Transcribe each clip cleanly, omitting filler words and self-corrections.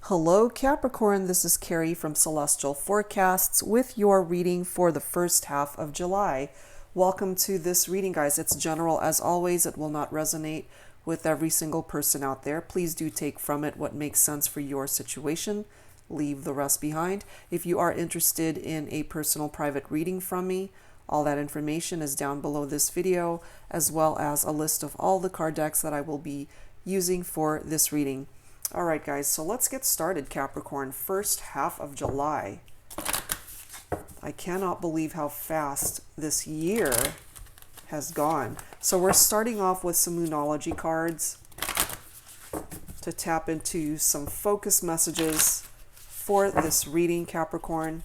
Hello Capricorn, this is Carrie from Celestial Forecasts with your reading for the first half of July. Welcome to this reading, guys. It's general as always. It will not resonate with every single person out there. Please do take from it what makes sense for your situation. Leave the rest behind. If you are interested in a personal private reading from me, all that information is down below this video, as well as a list of all the card decks that I will be using for this reading. All right, guys, so let's get started, Capricorn. First half of July. I cannot believe how fast this year has gone. So we're starting off with some Moonology cards to tap into some focus messages for this reading, Capricorn.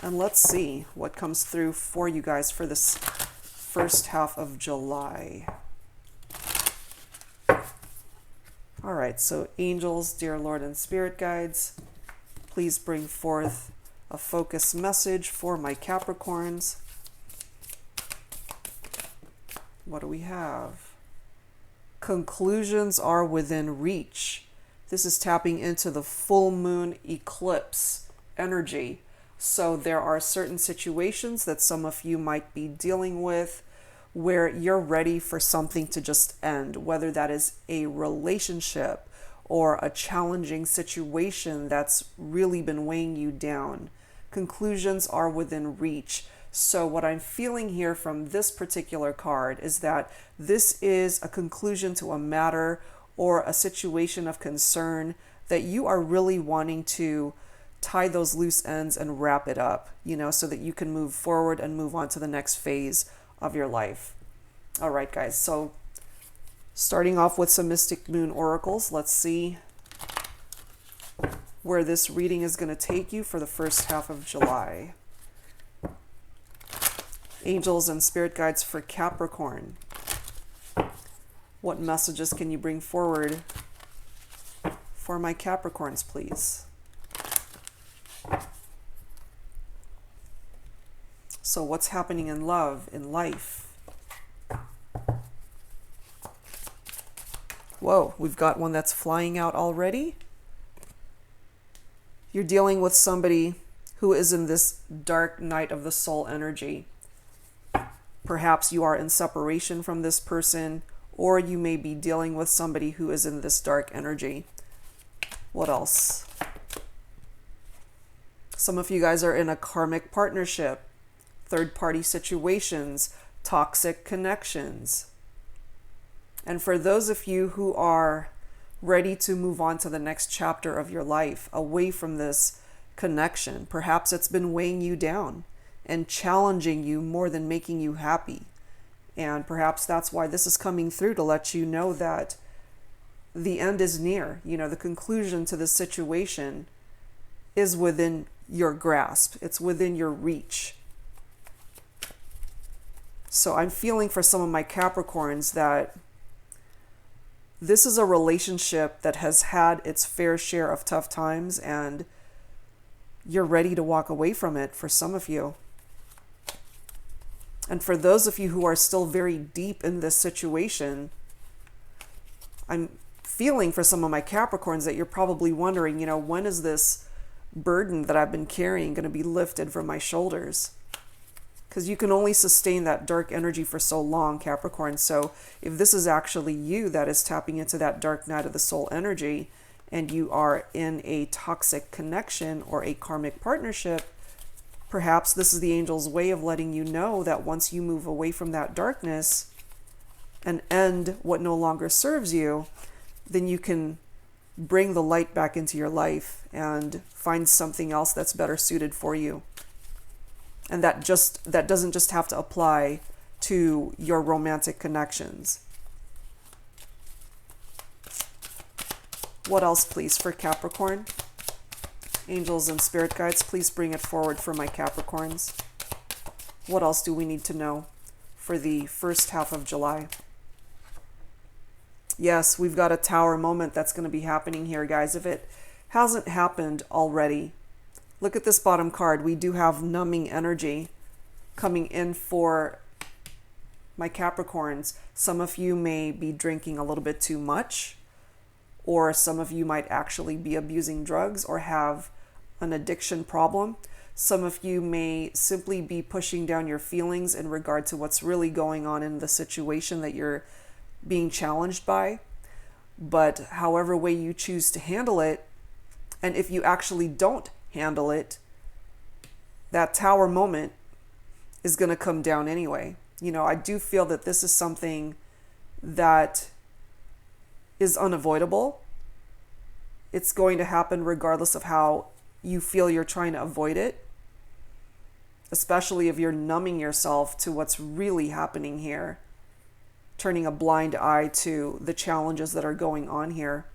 And let's see what comes through for you guys for this first half of July. All right, so angels, dear Lord, and spirit guides, please bring forth a focus message for my Capricorns. What do we have? Conclusions are within reach. This is tapping into the full moon eclipse energy. So there are certain situations that some of you might be dealing with where you're ready for something to just end, whether that is a relationship or a challenging situation that's really been weighing you down. Conclusions are within reach. So what I'm feeling here from this particular card is that this is a conclusion to a matter or a situation of concern that you are really wanting to tie those loose ends and wrap it up, so that you can move forward and move on to the next phase of your life. All right, guys, so starting off with some Mystic Moon oracles, let's see where this reading is going to take you for the first half of July. Angels and spirit guides for Capricorn. What messages can you bring forward for my Capricorns, please? So what's happening in love, in life? Whoa, we've got one that's flying out already. You're dealing with somebody who is in this dark night of the soul energy. Perhaps you are in separation from this person, or you may be dealing with somebody who is in this dark energy. What else? Some of you guys are in a karmic partnership, third-party situations, toxic connections. And for those of you who are ready to move on to the next chapter of your life, away from this connection, perhaps it's been weighing you down and challenging you more than making you happy. And perhaps that's why this is coming through, to let you know that the end is near. The conclusion to this situation is within your grasp. It's within your reach. So I'm feeling for some of my Capricorns that this is a relationship that has had its fair share of tough times, and you're ready to walk away from it for some of you. And for those of you who are still very deep in this situation, I'm feeling for some of my Capricorns that you're probably wondering, when is this burden that I've been carrying going to be lifted from my shoulders? Because you can only sustain that dark energy for so long, Capricorn. So if this is actually you that is tapping into that dark night of the soul energy, and you are in a toxic connection or a karmic partnership, perhaps this is the angel's way of letting you know that once you move away from that darkness and end what no longer serves you, then you can bring the light back into your life and find something else that's better suited for you. And that doesn't just have to apply to your romantic connections. What else, please, for Capricorn? Angels and spirit guides, please bring it forward for my Capricorns. What else do we need to know for the first half of July? Yes, we've got a tower moment that's going to be happening here, guys. If it hasn't happened already, look at this bottom card. We do have numbing energy coming in for my Capricorns. Some of you may be drinking a little bit too much, or some of you might actually be abusing drugs or have an addiction problem. Some of you may simply be pushing down your feelings in regard to what's really going on in the situation that you're being challenged by. But however way you choose to handle it, and if you actually don't handle it, that tower moment is going to come down anyway. I do feel that this is something that is unavoidable. It's going to happen regardless of how you feel you're trying to avoid it, especially if you're numbing yourself to what's really happening here, turning a blind eye to the challenges that are going on here.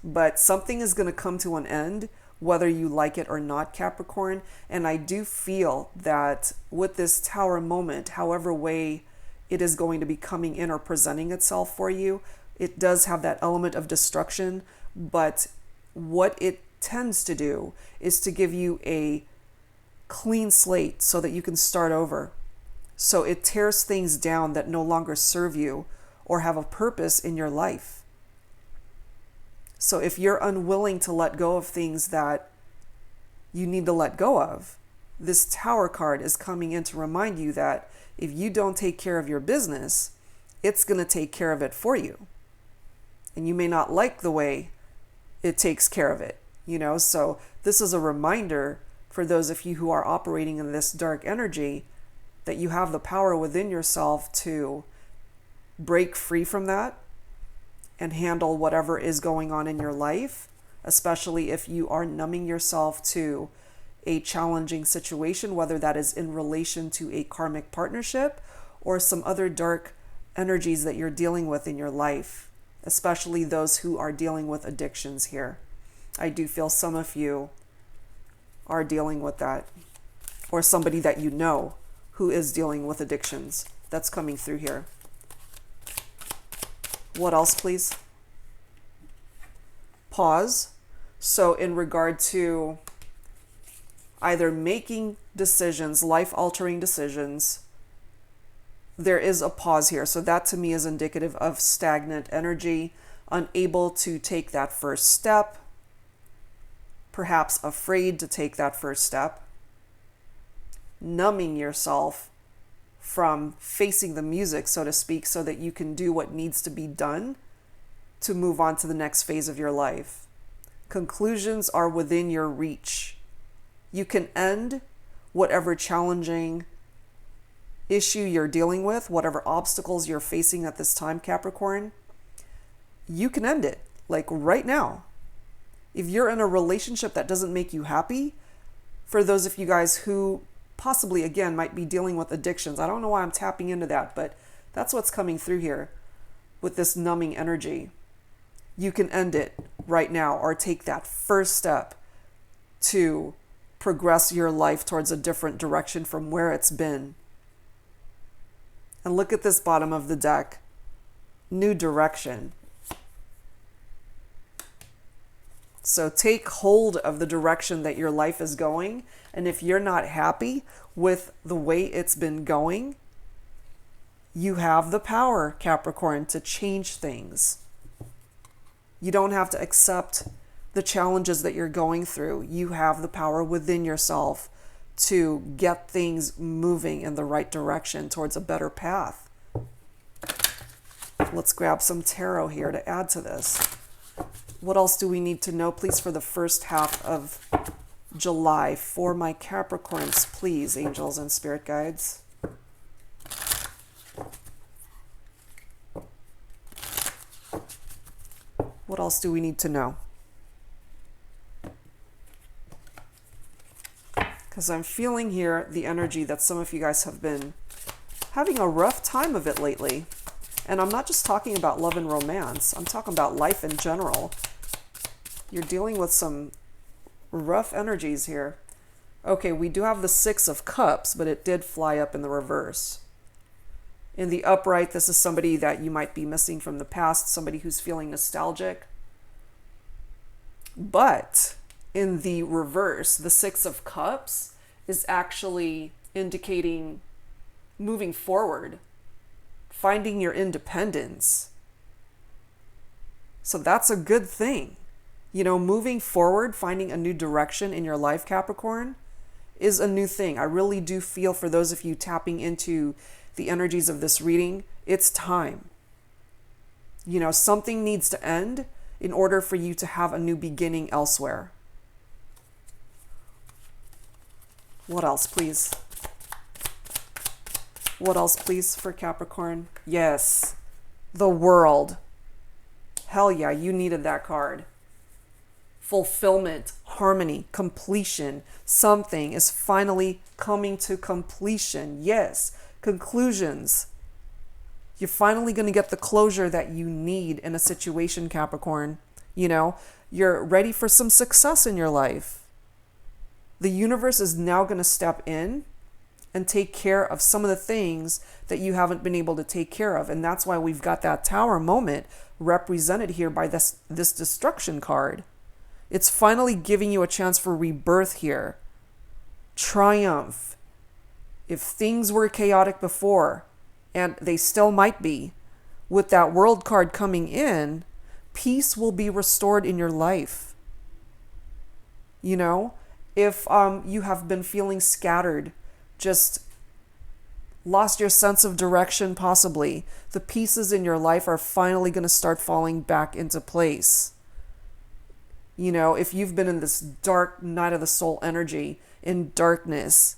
But something is going to come to an end, whether you like it or not, Capricorn. And I do feel that with this tower moment, however way it is going to be coming in or presenting itself for you, it does have that element of destruction. But what it tends to do is to give you a clean slate so that you can start over. So it tears things down that no longer serve you or have a purpose in your life. So if you're unwilling to let go of things that you need to let go of, this Tower card is coming in to remind you that if you don't take care of your business, it's going to take care of it for you. And you may not like the way it takes care of it, So this is a reminder for those of you who are operating in this dark energy that you have the power within yourself to break free from that and handle whatever is going on in your life, especially if you are numbing yourself to a challenging situation, whether that is in relation to a karmic partnership or some other dark energies that you're dealing with in your life, especially those who are dealing with addictions here. I do feel some of you are dealing with that, or somebody that you know who is dealing with addictions. That's coming through here. What else, please? Pause. So in regard to either making decisions, life-altering decisions, there is a pause here. So that to me is indicative of stagnant energy, unable to take that first step, perhaps afraid to take that first step, numbing yourself from facing the music, so to speak, so that you can do what needs to be done to move on to the next phase of your life. Conclusions are within your reach. You can end whatever challenging issue you're dealing with, whatever obstacles you're facing at this time, Capricorn. You can end it, like right now. If you're in a relationship that doesn't make you happy, for those of you guys who possibly, again, might be dealing with addictions. I don't know why I'm tapping into that, but that's what's coming through here with this numbing energy. You can end it right now or take that first step to progress your life towards a different direction from where it's been. And look at this bottom of the deck. New direction. So take hold of the direction that your life is going. And if you're not happy with the way it's been going, you have the power, Capricorn, to change things. You don't have to accept the challenges that you're going through. You have the power within yourself to get things moving in the right direction towards a better path. Let's grab some tarot here to add to this. What else do we need to know, please, for the first half of July for my Capricorns, please, angels and spirit guides? What else do we need to know? Because I'm feeling here the energy that some of you guys have been having a rough time of it lately. And I'm not just talking about love and romance. I'm talking about life in general. You're dealing with some rough energies here. Okay, we do have the Six of Cups, but it did fly up in the reverse. In the upright, this is somebody that you might be missing from the past, somebody who's feeling nostalgic. But in the reverse, the Six of Cups is actually indicating moving forward, finding your independence, So that's a good thing. Moving forward, finding a new direction in your life, Capricorn, is a new thing. I really do feel for those of you tapping into the energies of this reading, it's time. Something needs to end in order for you to have a new beginning elsewhere. What else, please? What else, please, for Capricorn? Yes, the World. Hell yeah, you needed that card. Fulfillment, harmony, completion. Something is finally coming to completion. Yes, conclusions. You're finally going to get the closure that you need in a situation, Capricorn. You're ready for some success in your life. The universe is now going to step in and take care of some of the things that you haven't been able to take care of. And that's why we've got that Tower moment represented here by this destruction card. It's finally giving you a chance for rebirth here. Triumph. If things were chaotic before, and they still might be, with that World card coming in, peace will be restored in your life. If you have been feeling scattered, just lost your sense of direction possibly, the pieces in your life are finally going to start falling back into place. If you've been in this dark night of the soul energy, in darkness,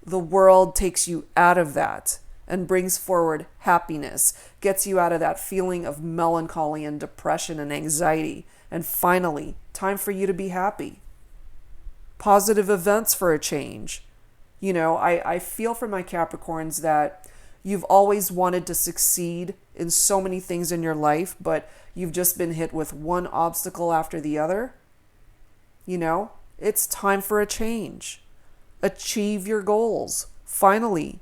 the World takes you out of that and brings forward happiness, gets you out of that feeling of melancholy and depression and anxiety. And finally, time for you to be happy. Positive events for a change. I feel for my Capricorns that you've always wanted to succeed in so many things in your life, but you've just been hit with one obstacle after the other. It's time for a change. Achieve your goals. Finally.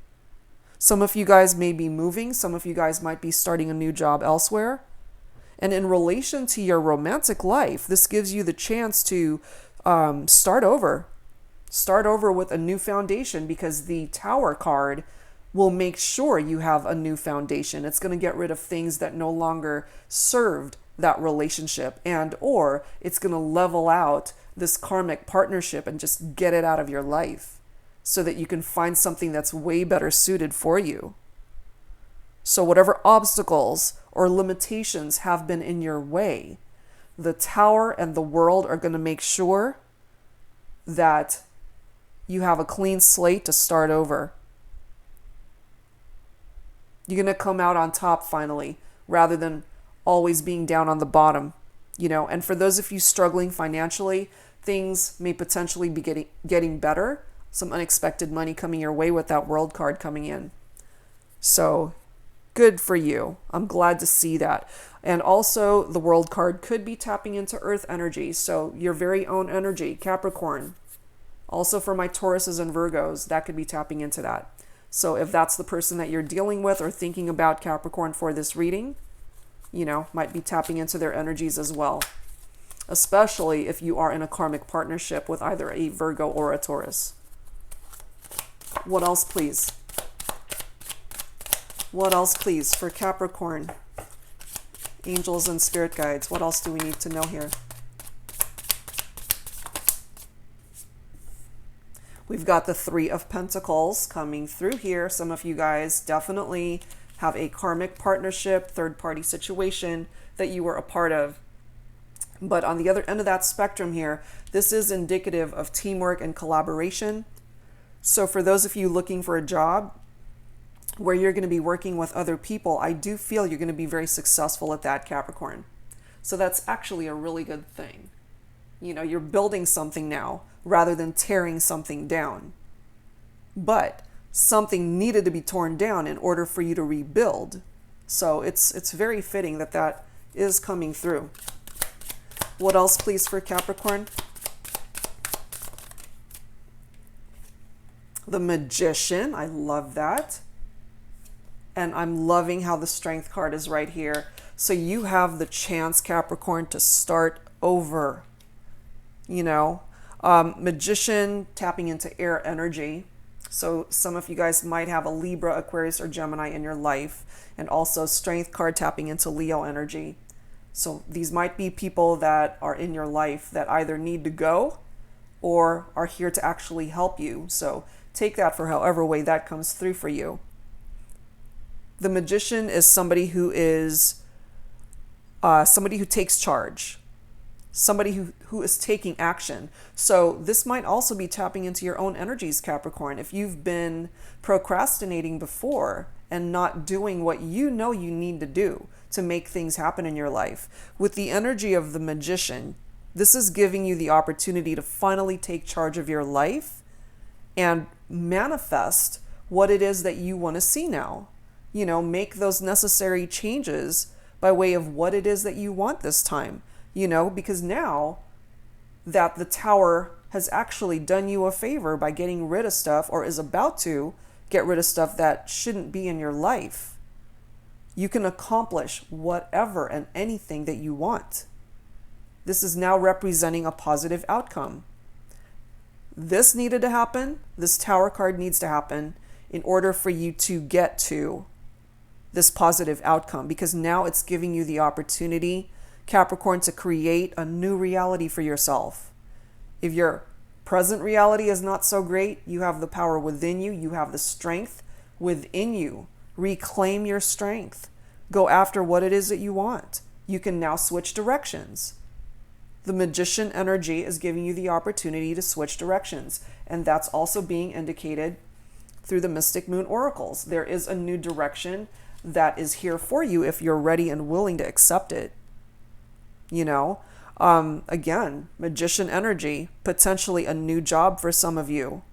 Some of you guys may be moving. Some of you guys might be starting a new job elsewhere. And in relation to your romantic life, this gives you the chance to start over. Start over with a new foundation, because the Tower card will make sure you have a new foundation. It's going to get rid of things that no longer served that relationship, and or it's going to level out this karmic partnership and just get it out of your life so that you can find something that's way better suited for you. So whatever obstacles or limitations have been in your way, the Tower and the World are going to make sure that you have a clean slate to start over. You're going to come out on top finally, rather than always being down on the bottom. And for those of you struggling financially, things may potentially be getting better. Some unexpected money coming your way with that World card coming in. So good for you. I'm glad to see that. And also the World card could be tapping into Earth energy. So your very own energy, Capricorn. Also for my Tauruses and Virgos, that could be tapping into that. So if that's the person that you're dealing with or thinking about, Capricorn, for this reading, might be tapping into their energies as well. Especially if you are in a karmic partnership with either a Virgo or a Taurus. What else, please? What else, please, for Capricorn? Angels and spirit guides. What else do we need to know here? We've got the Three of Pentacles coming through here. Some of you guys definitely have a karmic partnership, third-party situation that you were a part of. But on the other end of that spectrum here, this is indicative of teamwork and collaboration. So for those of you looking for a job where you're going to be working with other people, I do feel you're going to be very successful at that, Capricorn. So that's actually a really good thing. You're building something now rather than tearing something down. But something needed to be torn down in order for you to rebuild. So it's very fitting that that is coming through. What else, please, for Capricorn? The Magician. I love that. And I'm loving how the Strength card is right here. So you have the chance, Capricorn, to start over. Magician tapping into air energy. So some of you guys might have a Libra, Aquarius, or Gemini in your life. And also Strength card tapping into Leo energy. So these might be people that are in your life that either need to go or are here to actually help you. So take that for however way that comes through for you. The Magician is somebody who takes charge, somebody who is taking action. So this might also be tapping into your own energies, Capricorn. If you've been procrastinating before and not doing what you know you need to do to make things happen in your life, with the energy of the Magician, this is giving you the opportunity to finally take charge of your life and manifest what it is that you want to see now. You know, make those necessary changes by way of what it is that you want this time, you know, because now that the Tower has actually done you a favor by getting rid of stuff, or is about to get rid of stuff that shouldn't be in your life, you can accomplish whatever and anything that you want. This is now representing a positive outcome. This needed to happen. This Tower card needs to happen in order for you to get to this positive outcome, because now it's giving you the opportunity, Capricorn, to create a new reality for yourself. If your present reality is not so great, you have the power within you. You have the strength within you. Reclaim your strength. Go after what it is that you want. You can now switch directions. The Magician energy is giving you the opportunity to switch directions. And that's also being indicated through the Mystic Moon oracles. There is a new direction that is here for you if you're ready and willing to accept it. You know, again, Magician energy, potentially a new job for some of you,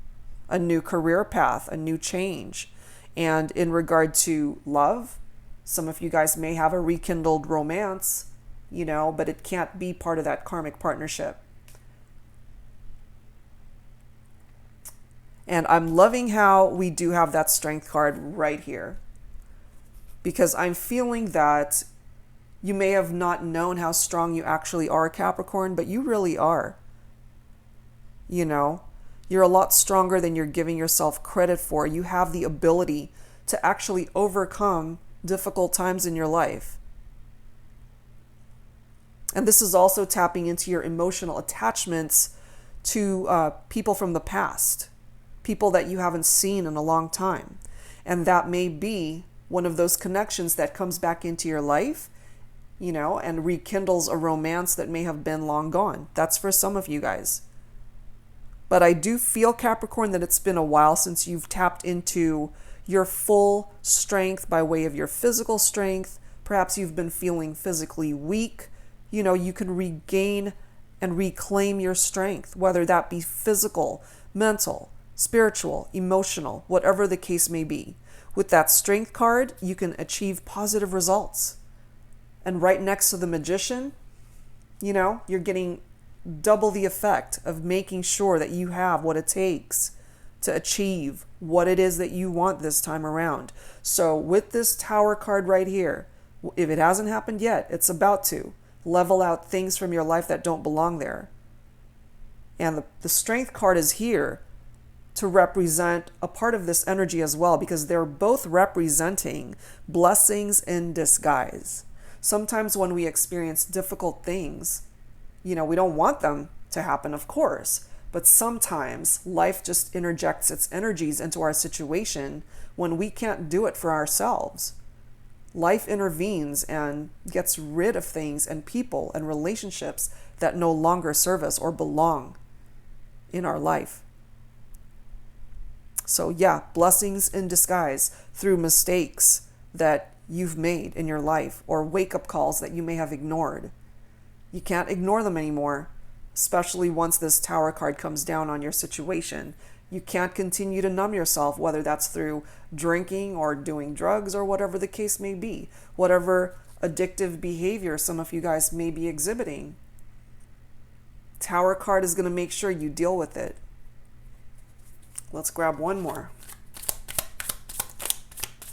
a new career path, a new change. And in regard to love, some of you guys may have a rekindled romance, you know, but it can't be part of that karmic partnership. And I'm loving how we do have that Strength card right here, because I'm feeling that you may have not known how strong you actually are, Capricorn, but you really are. You know, you're a lot stronger than you're giving yourself credit for. You have the ability to actually overcome difficult times in your life. And this is also tapping into your emotional attachments to people from the past, people that you haven't seen in a long time. And that may be one of those connections that comes back into your life, you know, and rekindles a romance that may have been long gone. That's for some of you guys. But I do feel, Capricorn, that it's been a while since you've tapped into your full strength by way of your physical strength. Perhaps you've been feeling physically weak. You know, you can regain and reclaim your strength, whether that be physical, mental, spiritual, emotional, whatever the case may be. With that Strength card, you can achieve positive results. And right next to the Magician, you know, you're getting double the effect of making sure that you have what it takes to achieve what it is that you want this time around. So with this Tower card right here, if it hasn't happened yet, it's about to level out things from your life that don't belong there. And the Strength card is here to represent a part of this energy as well, because they're both representing blessings in disguise. Sometimes when we experience difficult things, you know, we don't want them to happen, of course, but sometimes life just interjects its energies into our situation when we can't do it for ourselves. Life intervenes and gets rid of things and people and relationships that no longer serve us or belong in our life. So yeah, blessings in disguise through mistakes that you've made in your life, or wake-up calls that you may have ignored. You can't ignore them anymore, especially once this Tower card comes down on your situation. You can't continue to numb yourself, whether that's through drinking or doing drugs or whatever the case may be, whatever addictive behavior some of you guys may be exhibiting. Tower card is going to make sure you deal with it. Let's grab one more.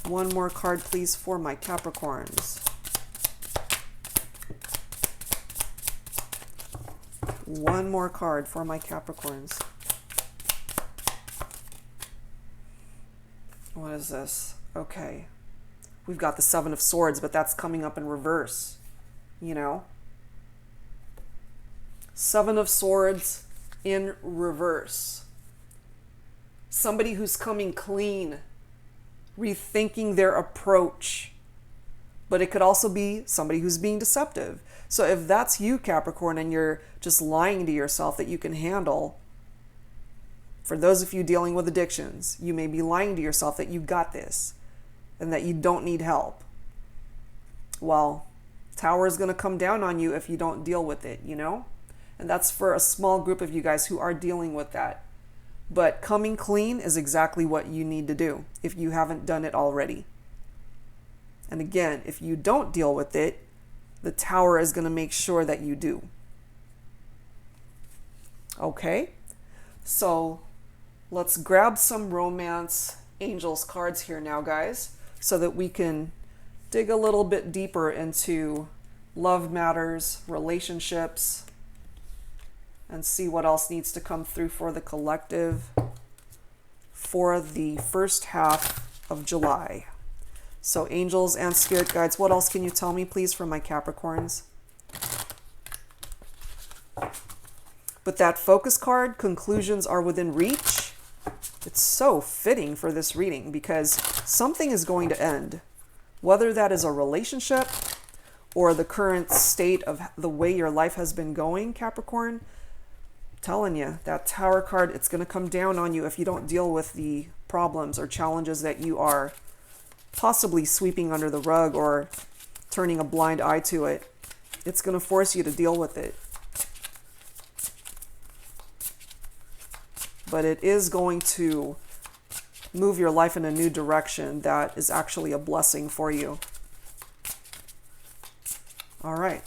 One more card, please, for my Capricorns. One more card for my Capricorns. What is this? Okay. We've got the Seven of Swords, but that's coming up in reverse. you know. Seven of Swords in reverse. Somebody who's coming clean, rethinking their approach. But it could also be somebody who's being deceptive. So if that's you, Capricorn, and you're just lying to yourself that you can handle, for those of you dealing with addictions, you may be lying to yourself that you got this and that you don't need help. Well, Tower is going to come down on you if you don't deal with it, you know? And that's for a small group of you guys who are dealing with that. But coming clean is exactly what you need to do if you haven't done it already. And again, if you don't deal with it, the Tower is going to make sure that you do. Okay? So let's grab some romance angels cards here now, guys, so that we can dig a little bit deeper into love matters, relationships, and see what else needs to come through for the collective for the first half of July. So angels and spirit guides, what else can you tell me, please, for my Capricorns? But that focus card, conclusions are within reach. It's so fitting for this reading because something is going to end. Whether that is a relationship or the current state of the way your life has been going, Capricorn, telling you, that Tower card, it's going to come down on you if you don't deal with the problems or challenges that you are possibly sweeping under the rug or turning a blind eye to it. It's going to force you to deal with it. But it is going to move your life in a new direction that is actually a blessing for you. All right.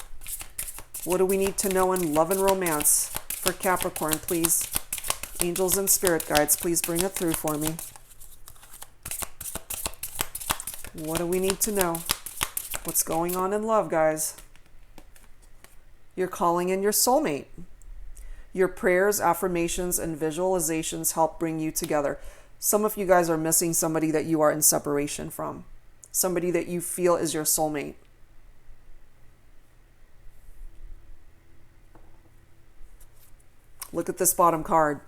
What do we need to know in love and romance for Capricorn, please? Angels and spirit guides, please bring it through for me. What do we need to know? What's going on in love, guys? You're calling in your soulmate. Your prayers, affirmations, and visualizations help bring you together. Some of you guys are missing somebody that you are in separation from. Somebody that you feel is your soulmate. Look at this bottom card.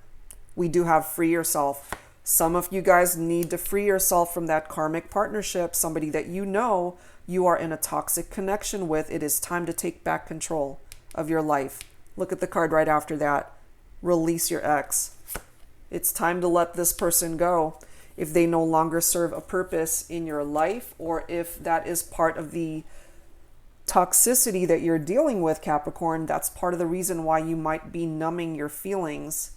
We do have free yourself. Some of you guys need to free yourself from that karmic partnership, somebody that you know you are in a toxic connection with. It is time to take back control of your life. Look at the card right after that. Release your ex. It's time to let this person go if they no longer serve a purpose in your life, or if that is part of the toxicity that you're dealing with, Capricorn. That's part of the reason why you might be numbing your feelings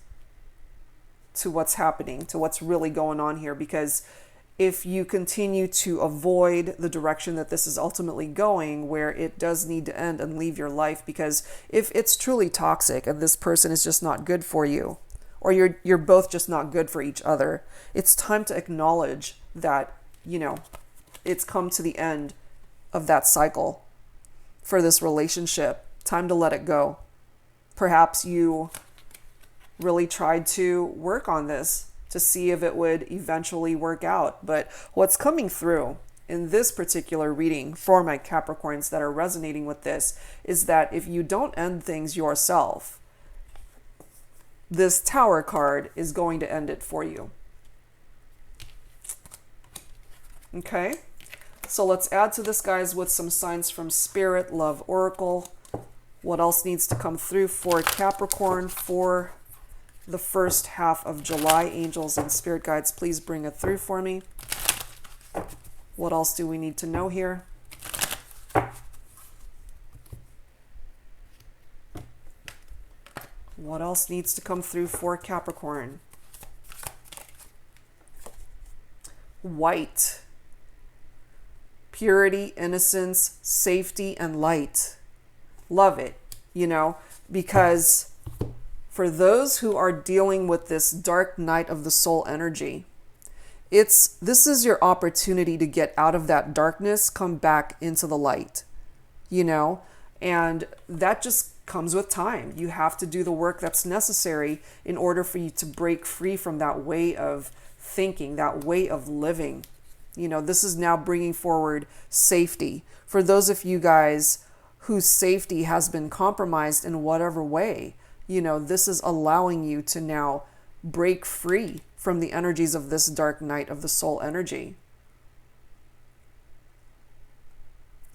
to what's happening, to what's really going on here. Because if you continue to avoid the direction that this is ultimately going, where it does need to end and leave your life, because if it's truly toxic and this person is just not good for you, or you're both just not good for each other, it's time to acknowledge that, you know, it's come to the end of that cycle for this relationship. Time to let it go. Perhaps you really tried to work on this to see if it would eventually work out. But what's coming through in this particular reading for my Capricorns that are resonating with this is that if you don't end things yourself, this Tower card is going to end it for you. Okay, so let's add to this, guys, with some signs from Spirit, Love Oracle. What else needs to come through for Capricorn for the first half of July? Angels and spirit guides, please bring it through for me. What else do we need to know here? What else needs to come through for Capricorn? White. Purity, innocence, safety, and light. Love it, you know, because for those who are dealing with this dark night of the soul energy, this is your opportunity to get out of that darkness, come back into the light, you know, and that just comes with time. You have to do the work that's necessary in order for you to break free from that way of thinking, that way of living. You know, this is now bringing forward safety. For those of you guys whose safety has been compromised in whatever way. You know, this is allowing you to now break free from the energies of this dark night of the soul energy.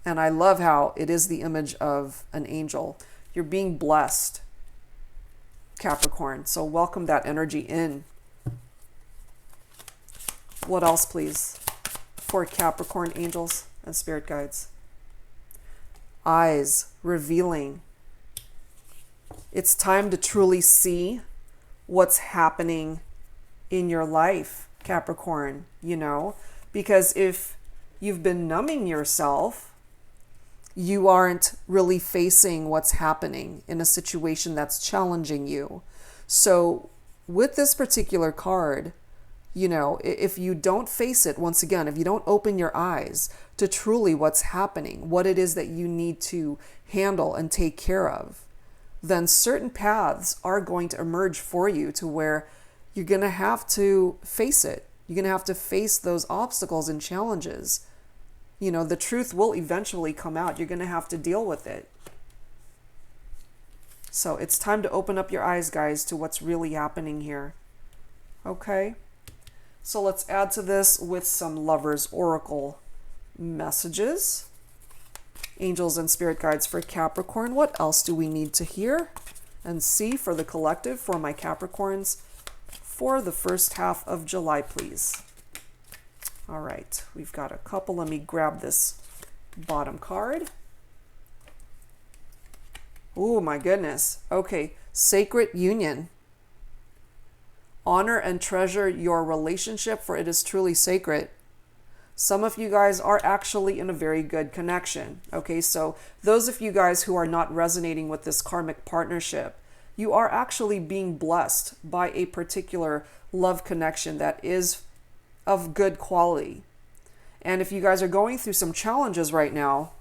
And I love how it is the image of an angel. You're being blessed, Capricorn. So welcome that energy in. What else, please, for Capricorn angels and spirit guides? Eyes revealing. It's time to truly see what's happening in your life, Capricorn, you know, because if you've been numbing yourself, you aren't really facing what's happening in a situation that's challenging you. So with this particular card, you know, if you don't face it, once again, if you don't open your eyes to truly what's happening, what it is that you need to handle and take care of, then certain paths are going to emerge for you to where you're going to have to face it. You're going to have to face those obstacles and challenges. You know, the truth will eventually come out. You're going to have to deal with it. So it's time to open up your eyes, guys, to what's really happening here. Okay? So let's add to this with some Lovers Oracle messages. Angels and spirit guides for Capricorn. What else do we need to hear and see for the collective, for my Capricorns, for the first half of July, please? All right, we've got a couple. Let me grab this bottom card. Oh my goodness. Okay, sacred union. Honor and treasure your relationship, for it is truly sacred. Some of you guys are actually in a very good connection. Okay, so those of you guys who are not resonating with this karmic partnership, you are actually being blessed by a particular love connection that is of good quality. And if you guys are going through some challenges right now,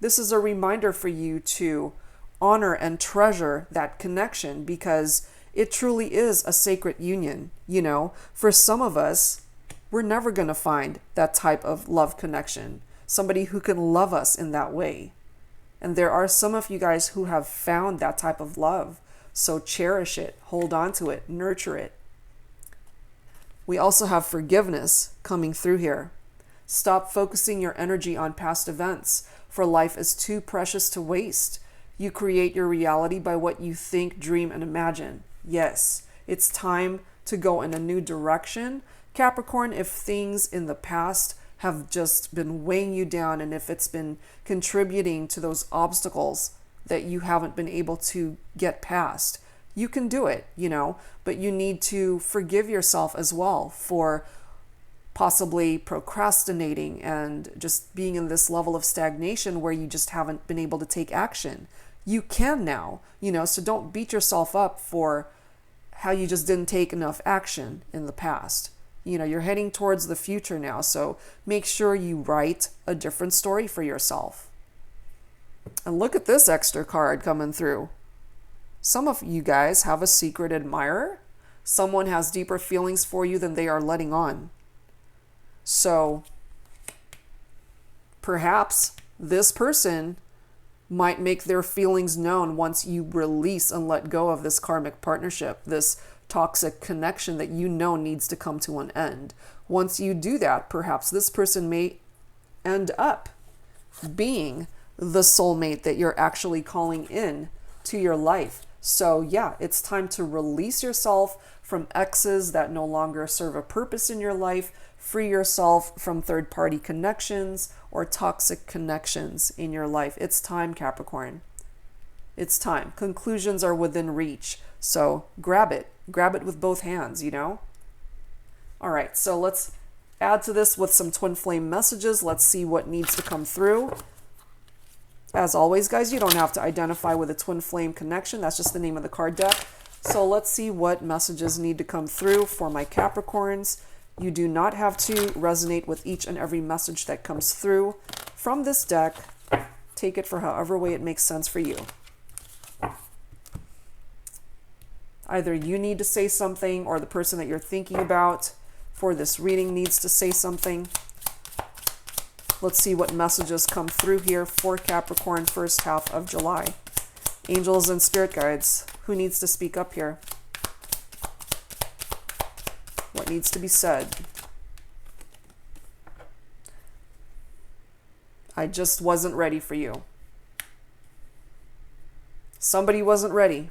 this is a reminder for you to honor and treasure that connection, because it truly is a sacred union. You know, for some of us, we're never going to find that type of love connection, somebody who can love us in that way. And there are some of you guys who have found that type of love. So cherish it, hold on to it, nurture it. We also have forgiveness coming through here. Stop focusing your energy on past events, for life is too precious to waste. You create your reality by what you think, dream, and imagine. Yes, it's time to go in a new direction. Capricorn, if things in the past have just been weighing you down, and if it's been contributing to those obstacles that you haven't been able to get past, you can do it, you know, but you need to forgive yourself as well for possibly procrastinating and just being in this level of stagnation where you just haven't been able to take action. You can now, you know, so don't beat yourself up for how you just didn't take enough action in the past. You know, you're heading towards the future now, so make sure you write a different story for yourself. And look at this extra card coming through. Some of you guys have a secret admirer. Someone has deeper feelings for you than they are letting on. So perhaps this person might make their feelings known once you release and let go of this karmic partnership, this toxic connection that you know needs to come to an end. Once you do that, perhaps this person may end up being the soulmate that you're actually calling in to your life. So yeah, it's time to release yourself from exes that no longer serve a purpose in your life. Free yourself from third-party connections or toxic connections in your life. It's time, Capricorn. It's time. Conclusions are within reach. So grab it. Grab it with both hands, you know? All right, so let's add to this with some twin flame messages. Let's see what needs to come through. As always, guys, you don't have to identify with a twin flame connection. That's just the name of the card deck. So let's see what messages need to come through for my Capricorns. You do not have to resonate with each and every message that comes through from this deck. Take it for however way it makes sense for you. Either you need to say something, or the person that you're thinking about for this reading needs to say something. Let's see what messages come through here for Capricorn first half of July. Angels and spirit guides, who needs to speak up here? What needs to be said? I just wasn't ready for you. Somebody wasn't ready.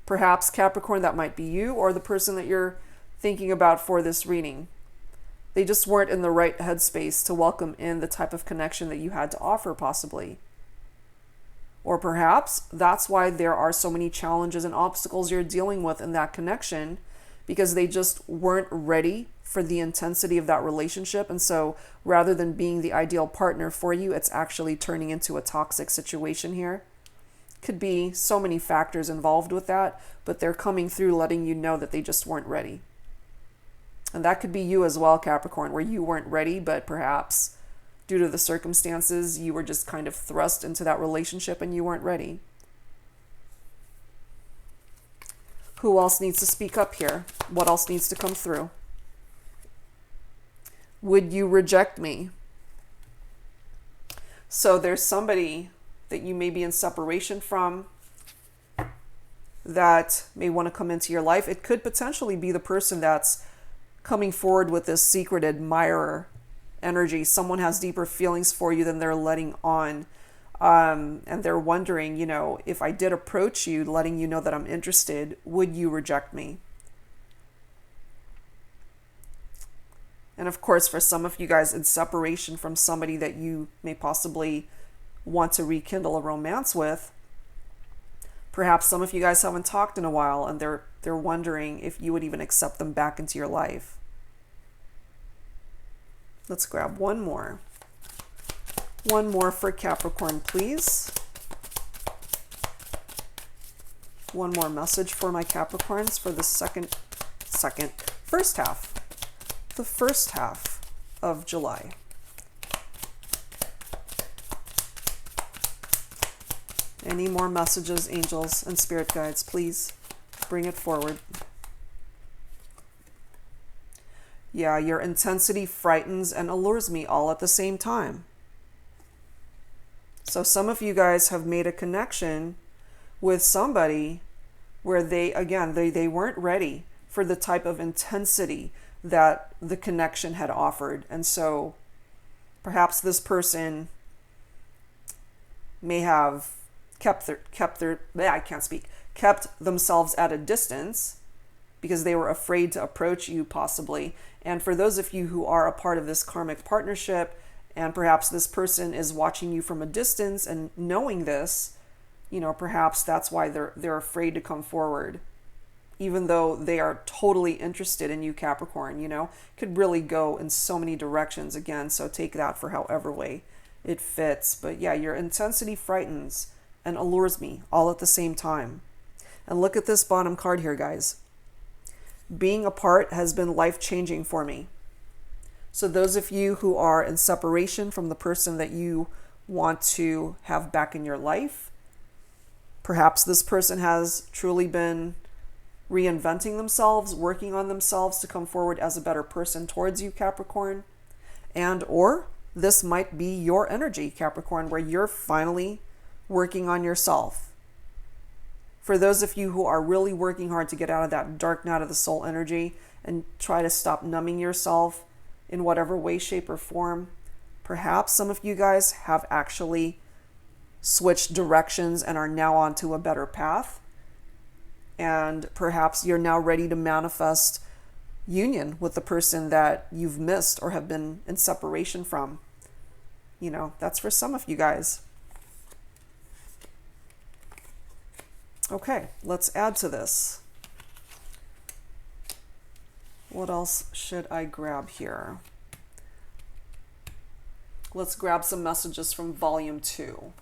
Perhaps Capricorn, that might be you or the person that you're thinking about for this reading. They just weren't in the right headspace to welcome in the type of connection that you had to offer, possibly. Or perhaps that's why there are so many challenges and obstacles you're dealing with in that connection, because they just weren't ready for the intensity of that relationship. And so rather than being the ideal partner for you, it's actually turning into a toxic situation here. Could be so many factors involved with that, but they're coming through letting you know that they just weren't ready. And that could be you as well, Capricorn, where you weren't ready, but perhaps due to the circumstances, you were just kind of thrust into that relationship and you weren't ready. Who else needs to speak up here? What else needs to come through? Would you reject me? So there's somebody that you may be in separation from that may want to come into your life. It could potentially be the person that's coming forward with this secret admirer energy. Someone has deeper feelings for you than they're letting on. And they're wondering, you know, if I did approach you, letting you know that I'm interested, would you reject me? And of course, for some of you guys, in separation from somebody that you may possibly want to rekindle a romance with, perhaps some of you guys haven't talked in a while and they're wondering if you would even accept them back into your life. Let's grab one more. One more for Capricorn, please. One more message for my Capricorns for the first half. The first half of July. Any more messages, angels and spirit guides, please bring it forward. Yeah, your intensity frightens and allures me all at the same time. So some of you guys have made a connection with somebody where they weren't ready for the type of intensity that the connection had offered. And so perhaps this person may have kept themselves at a distance because they were afraid to approach you, possibly. And for those of you who are a part of this karmic partnership, and perhaps this person is watching you from a distance and knowing this, you know, perhaps that's why they're afraid to come forward, even though they are totally interested in you, Capricorn. You know, could really go in so many directions again. So take that for however way it fits. But yeah, your intensity frightens and allures me all at the same time. And look at this bottom card here, guys. Being apart has been life-changing for me. So those of you who are in separation from the person that you want to have back in your life, perhaps this person has truly been reinventing themselves, working on themselves to come forward as a better person towards you, Capricorn. And or this might be your energy, Capricorn, where you're finally working on yourself. For those of you who are really working hard to get out of that dark night of the soul energy and try to stop numbing yourself in whatever way, shape, or form, perhaps some of you guys have actually switched directions and are now onto a better path. And perhaps you're now ready to manifest union with the person that you've missed or have been in separation from. You know, that's for some of you guys. Okay, let's add to this. What else should I grab here? Let's grab some messages from volume 2,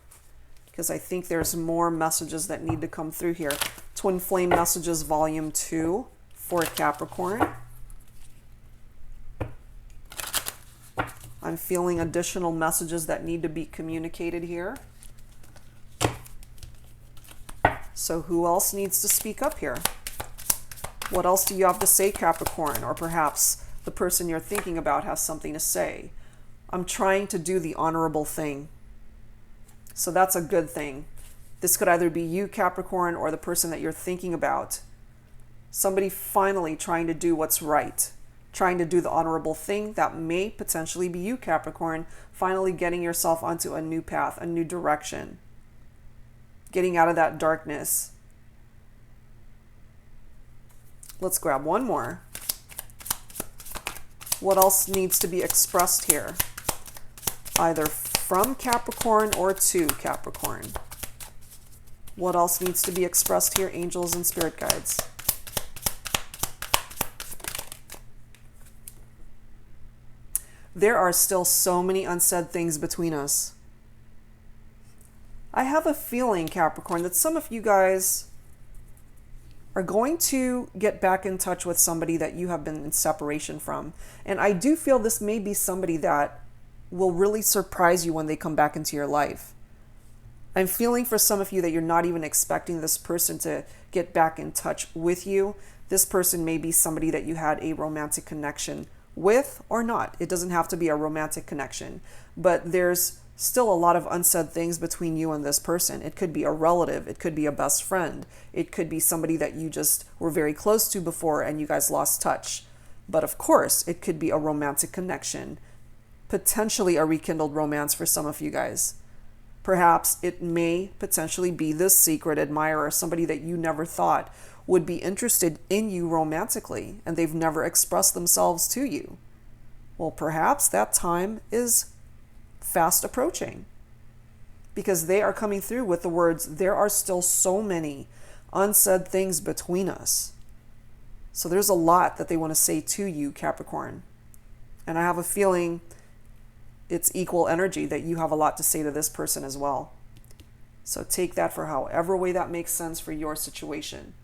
because I think there's more messages that need to come through here. Twin Flame Messages volume 2 for Capricorn. I'm feeling additional messages that need to be communicated here. So who else needs to speak up here? What else do you have to say, Capricorn? Or perhaps the person you're thinking about has something to say. I'm trying to do the honorable thing. So that's a good thing. This could either be you, Capricorn, or the person that you're thinking about. Somebody finally trying to do what's right, trying to do the honorable thing. That may potentially be you, Capricorn, finally getting yourself onto a new path, a new direction, getting out of that darkness. Let's grab one more. What else needs to be expressed here? Either from Capricorn or to Capricorn. What else needs to be expressed here, angels and spirit guides? There are still so many unsaid things between us. I have a feeling, Capricorn, that some of you guys are going to get back in touch with somebody that you have been in separation from. And I do feel this may be somebody that will really surprise you when they come back into your life. I'm feeling for some of you that you're not even expecting this person to get back in touch with you. This person may be somebody that you had a romantic connection with or not. It doesn't have to be a romantic connection, but there's still a lot of unsaid things between you and this person. It could be a relative. It could be a best friend. It could be somebody that you just were very close to before and you guys lost touch. But of course, it could be a romantic connection, potentially a rekindled romance for some of you guys. Perhaps it may potentially be this secret admirer, somebody that you never thought would be interested in you romantically, and they've never expressed themselves to you. Well, perhaps that time is fast approaching, because they are coming through with the words, there are still so many unsaid things between us. So there's a lot that they want to say to you, Capricorn. And I have a feeling it's equal energy that you have a lot to say to this person as well. So take that for however way that makes sense for your situation.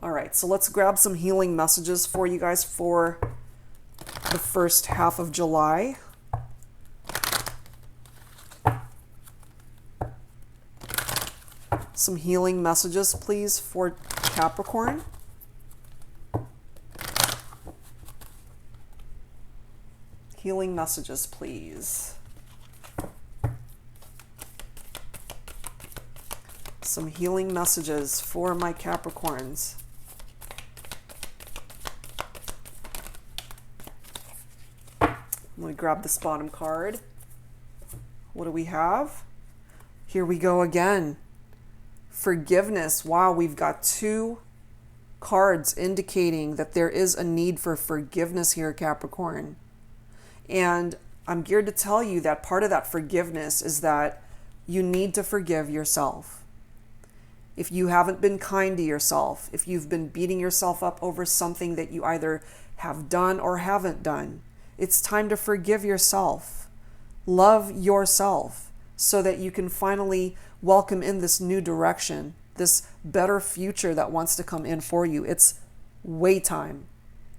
All right, so let's grab some healing messages for you guys for the first half of July. Some healing messages, please, for Capricorn. Healing messages, please. Some healing messages for my Capricorns. Let me grab this bottom card. What do we have? Here we go again. Forgiveness. Wow, we've got two cards indicating that there is a need for forgiveness here, Capricorn. And I'm geared to tell you that part of that forgiveness is that you need to forgive yourself. If you haven't been kind to yourself, if you've been beating yourself up over something that you either have done or haven't done, it's time to forgive yourself. Love yourself so that you can finally welcome in this new direction, this better future that wants to come in for you. It's way time,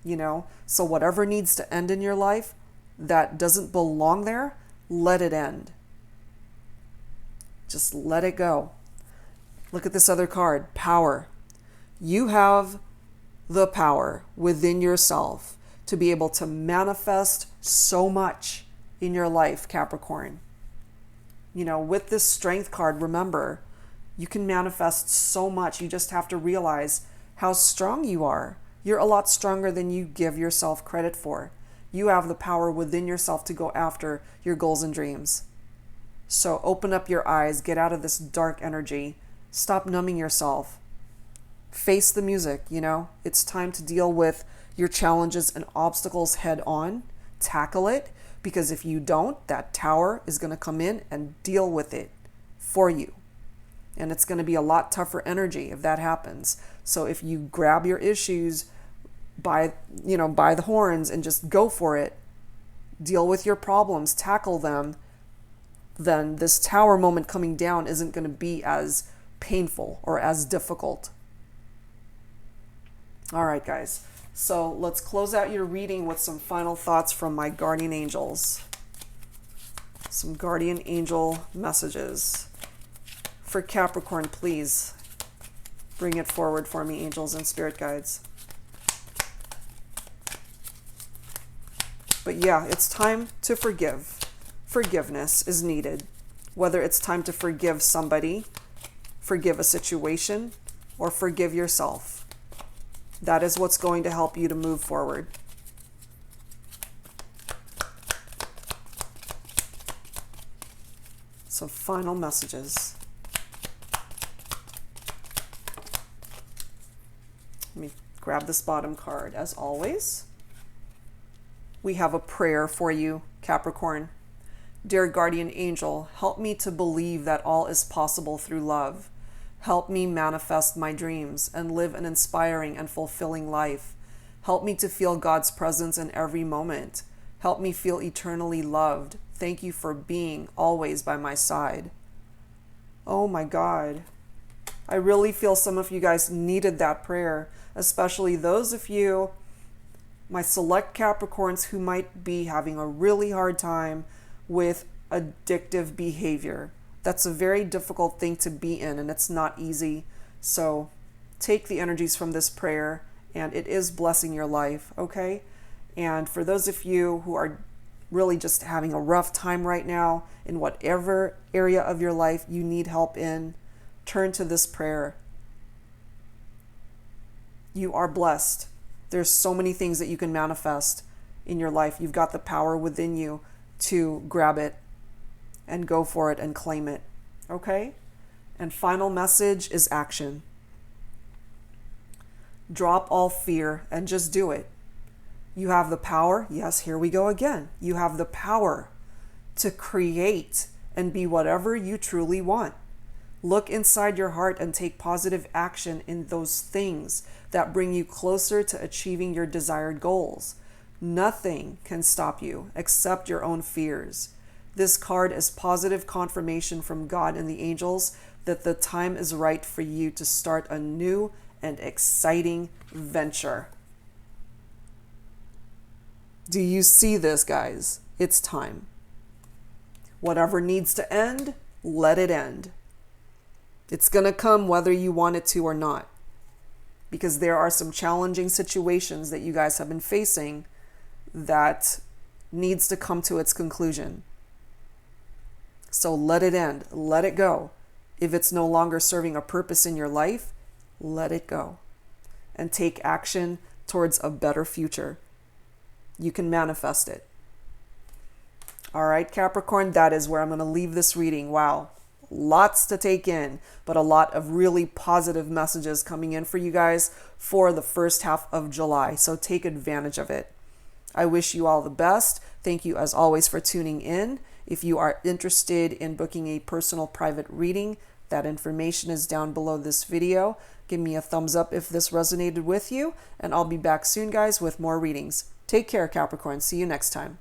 you know? So whatever needs to end in your life that doesn't belong there, let it end. Just let it go. Look at this other card, power. You have the power within yourself to be able to manifest so much in your life, Capricorn. You know, with this strength card, remember, you can manifest so much. You just have to realize how strong you are. You're a lot stronger than you give yourself credit for. You have the power within yourself to go after your goals and dreams. So open up your eyes, get out of this dark energy, stop numbing yourself. Face the music, you know? It's time to deal with your challenges and obstacles head on. Tackle it, because if you don't, that tower is going to come in and deal with it for you. And it's going to be a lot tougher energy if that happens. So if you grab your issues by the horns and just go for it, deal with your problems, tackle them, then this tower moment coming down isn't going to be as painful or as difficult. All right, guys. So let's close out your reading with some final thoughts from my guardian angels. Some guardian angel messages. For Capricorn, please bring it forward for me, angels and spirit guides. But yeah, it's time to forgive. forgiveness is needed. Whether it's time to forgive somebody, forgive a situation, or forgive yourself. That is what's going to help you to move forward. So final messages. Let me grab this bottom card. As always, we have a prayer for you, Capricorn. Dear guardian angel, help me to believe that all is possible through love. Help me manifest my dreams and live an inspiring and fulfilling life. Help me to feel God's presence in every moment. Help me feel eternally loved. Thank you for being always by my side. Oh my God. I really feel some of you guys needed that prayer, especially those of you, my select Capricorns, who might be having a really hard time with addictive behavior. That's a very difficult thing to be in, and it's not easy. So take the energies from this prayer, and it is blessing your life, okay? And for those of you who are really just having a rough time right now, in whatever area of your life you need help in, turn to this prayer. You are blessed. There's so many things that you can manifest in your life. You've got the power within you to grab it and go for it and claim it, okay? And final message is action. Drop all fear and just do it. You have the power. Yes, here we go again. You have the power to create and be whatever you truly want. Look inside your heart and take positive action in those things that bring you closer to achieving your desired goals. Nothing can stop you except your own fears. This card is positive confirmation from God and the angels that the time is right for you to start a new and exciting venture. Do you see this, guys? It's time. Whatever needs to end, let it end. It's going to come whether you want it to or not, because there are some challenging situations that you guys have been facing that needs to come to its conclusion. So let it end. Let it go. If it's no longer serving a purpose in your life, let it go and take action towards a better future. You can manifest it. All right, Capricorn, that is where I'm going to leave this reading. Wow. Lots to take in, but a lot of really positive messages coming in for you guys for the first half of July. So take advantage of it. I wish you all the best. Thank you as always for tuning in. If you are interested in booking a personal private reading, that information is down below this video. Give me a thumbs up if this resonated with you, and I'll be back soon, guys, with more readings. Take care, Capricorn. See you next time.